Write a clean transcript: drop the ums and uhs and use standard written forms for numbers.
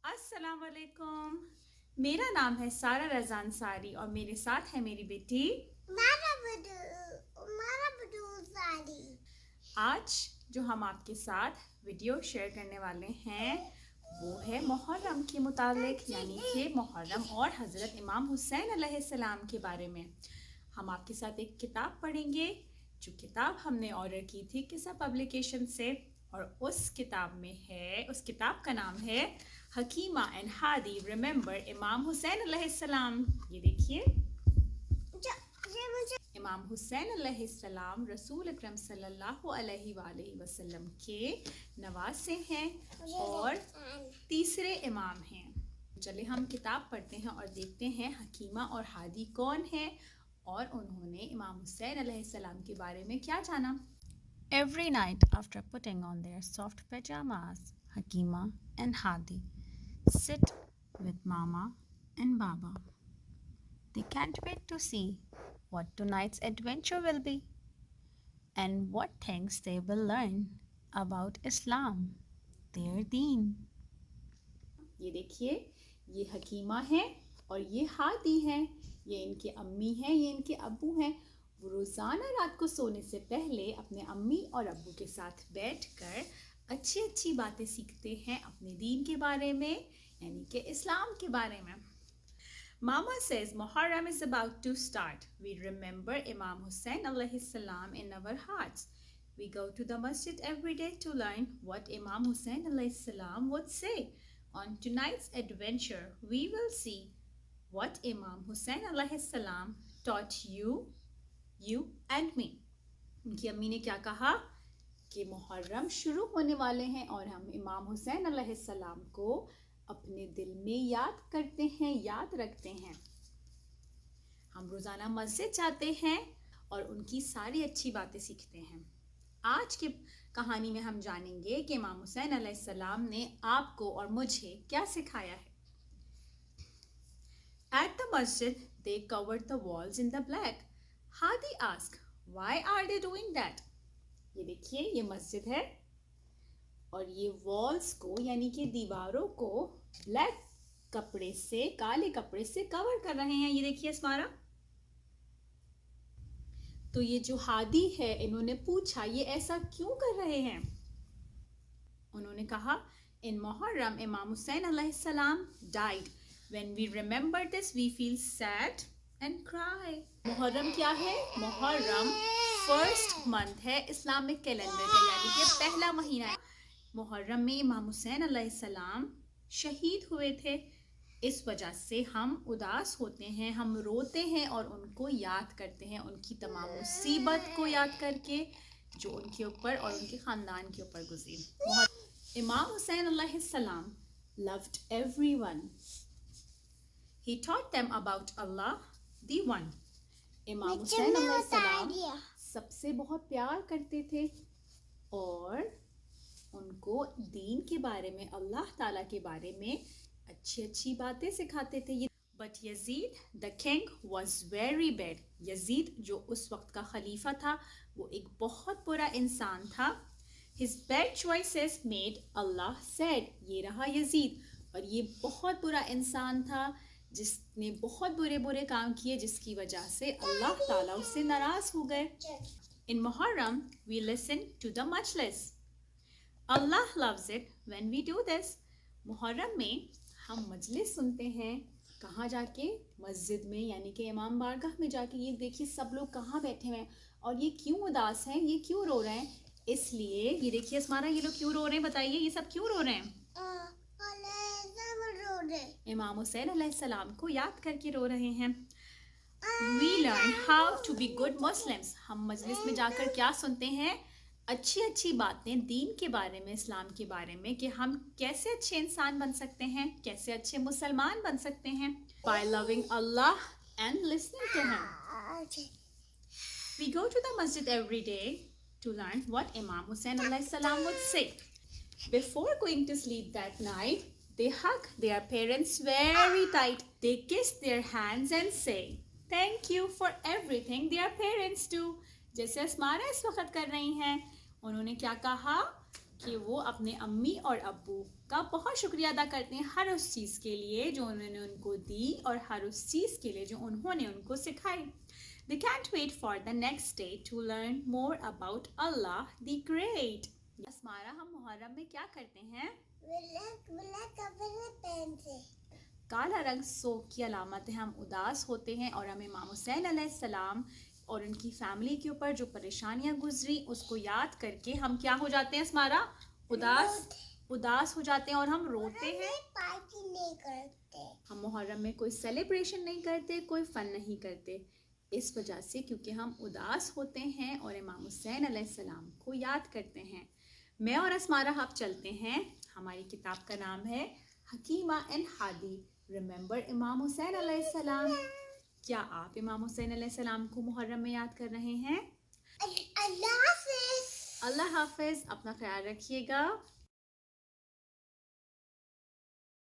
السلام علیکم. میرا نام ہے سارہ رضا انصاری اور میرے ساتھ ہے میری بیٹی ساری. آج جو ہم آپ کے ساتھ ویڈیو شیئر کرنے والے ہیں وہ ہے محرم کے متعلق، یعنی کہ محرم اور حضرت امام حسین علیہ السلام کے بارے میں. ہم آپ کے ساتھ ایک کتاب پڑھیں گے جو کتاب ہم نے آرڈر کی تھی قصہ پبلیکیشن سے، اور اس کتاب کا نام ہے حکیمہ اینڈ ہادی ریممبر امام حسین علیہ السلام. یہ دیکھیے، امام حسین علیہ السلام رسول اکرم صلی اللہ علیہ وآلہ وسلم کے نواسے ہیں اور تیسرے امام ہیں. چلے ہم کتاب پڑھتے ہیں اور دیکھتے ہیں حکیمہ اور ہادی کون ہیں اور انہوں نے امام حسین علیہ السلام کے بارے میں کیا جانا. Every night after putting on their soft pajamas, Hakima and Hadi sit with Mama and Baba. They can't wait to see what tonight's adventure will be and what things they will learn about Islam, their deen. یہ دیکھیے، یہ حکیمہ ہیں اور یہ ہادی ہیں. یہ ان کے امی ہیں، یہ ان کے ابو ہیں. وہ روزانہ رات کو سونے سے پہلے اپنے امی اور ابو کے ساتھ بیٹھ کر اچھی اچھی باتیں سیکھتے ہیں اپنے دین کے بارے میں، یعنی کہ اسلام کے بارے میں. Mama says Muharram is about to start. We remember Imam Hussein alayhi salam in our hearts. We go to the masjid every day to learn what Imam Hussein alayhi salam would say. On tonight's adventure, we will see what Imam Hussein alayhi salam taught you and me. ان کی امی نے کیا کہا کہ محرم شروع ہونے والے ہیں اور ہم امام حسین علیہ السلام کو اپنے دل میں یاد کرتے ہیں، یاد رکھتے ہیں. ہم روزانہ مسجد جاتے ہیں اور ان کی ساری اچھی باتیں سیکھتے ہیں. آج کی کہانی میں ہم جانیں گے کہ امام حسین علیہ السلام نے آپ کو اور مجھے کیا سکھایا ہے. At the masjid, they covered the walls in the black. Hadi asked, why are they doing that? یہ دیکھیے، یہ مسجد ہے اور یہ والز کو یعنی کہ دیواروں کو بلیک کپڑے سے، کالے کپڑے سے کور کر رہے ہیں. یہ دیکھیے اسمارا. تو یہ جو ہادی ہے، انہوں نے پوچھا یہ ایسا کیوں کر رہے ہیں. انہوں نے کہا in Muharram Imam Hussein علیہ السلام died. When we remember this we feel sad and cry. محرم کیا ہے؟ محرم فرسٹ منتھ ہے اسلامک کیلنڈر کا، یعنی کہ پہلا مہینہ ہے. محرم میں امام حسین علیہ السلام شہید ہوئے تھے. اس وجہ سے ہم اداس ہوتے ہیں، ہم روتے ہیں اور ان کو یاد کرتے ہیں، ان کی تمام مصیبت کو یاد کر کے جو ان کے اوپر اور ان کے خاندان کے اوپر گزری. امام حسین علیہ السلام loved everyone. He taught them about Allah, the one. امام حسین علیہ السلام سب سے بہت پیار کرتے تھے اور ان کو دین کے بارے میں، اللہ تعالیٰ کے بارے میں اچھی اچھی باتیں سکھاتے تھے. But Yazid, the king, was very bad. یزید جو اس وقت کا خلیفہ تھا وہ ایک بہت برا انسان تھا. His bad choices made Allah sad. یہ رہا یزید، اور یہ بہت برا انسان تھا جس نے بہت برے کام کیے جس کی وجہ سے اللہ تعالیٰ اس سے ناراض ہو گئے. In Muharram, we listen to the majlis. Allah loves it when we do this. محرم میں ہم مجلس سنتے ہیں. کہاں جا کے؟ مسجد میں، یعنی کہ امام بارگاہ میں جا کے. یہ دیکھیے سب لوگ کہاں بیٹھے ہوئے ہیں اور یہ کیوں اداس ہیں، یہ کیوں رو رہے ہیں؟ اس لیے یہ دیکھیے اسمارا، یہ لوگ کیوں رو رہے ہیں؟ بتائیے، یہ سب کیوں رو رہے ہیں؟ امام حسین علیہ السلام کو یاد کر کے رو رہے ہیں. We learn how to be good Muslims. ہم مجلس میں جا کر کیا سنتے ہیں؟ اچھی اچھی باتیں دین کے بارے میں، اسلام کے بارے میں، کہ ہم کیسے اچھے انسان بن سکتے ہیں، کیسے اچھے مسلمان بن سکتے ہیں. By loving Allah and listening to Him. We go to the masjid every day to learn what Imam Hussein alayhi salam would say. Before going to sleep that night, they hug their parents very tight. They kiss their hands and say, thank you for everything their parents do. جیسے اسمارا اس وقت کر رہی ہیں. انہوں نے کیا کہا کہ وہ اپنے امی اور ابو کا بہت شکریہ ادا کرتے ہیں ہر اس چیز کے لیے جو انہوں نے ان کو دی اور ہر اس چیز کے لیے جو انہوں نے ان کو سکھائی. They can't wait for the next day to learn more about Allah the Great. اسمارا ہم محرم میں کیا کرتے ہیں؟ بلیک کپڑے پہنتے. کالا رنگ سوگ کی علامت ہے. ہم اداس ہوتے ہیں اور ہم امام حسین علیہ السلام اور ان کی فیملی کے اوپر جو پریشانیاں گزری اس کو یاد کر کے ہم کیا ہو جاتے ہیں اسمارا؟ اداس ہو جاتے ہیں اور ہم روتے ہیں. پارٹی نہیں کرتے. ہم محرم میں کوئی سیلیبریشن نہیں کرتے, کوئی فن نہیں کرتے, اس وجہ سے کیونکہ ہم اداس ہوتے ہیں اور امام حسین علیہ السلام کو یاد کرتے ہیں. میں اور اسمارا اب چلتے ہیں. ہماری کتاب کا نام ہے حکیمہ اینڈ ہادی, ریممبر امام حسین علیہ السلام. کیا آپ امام حسین علیہ السلام کو محرم میں یاد کر رہے ہیں؟ اللہ حافظ. اللہ حافظ. اپنا خیال رکھیے گا.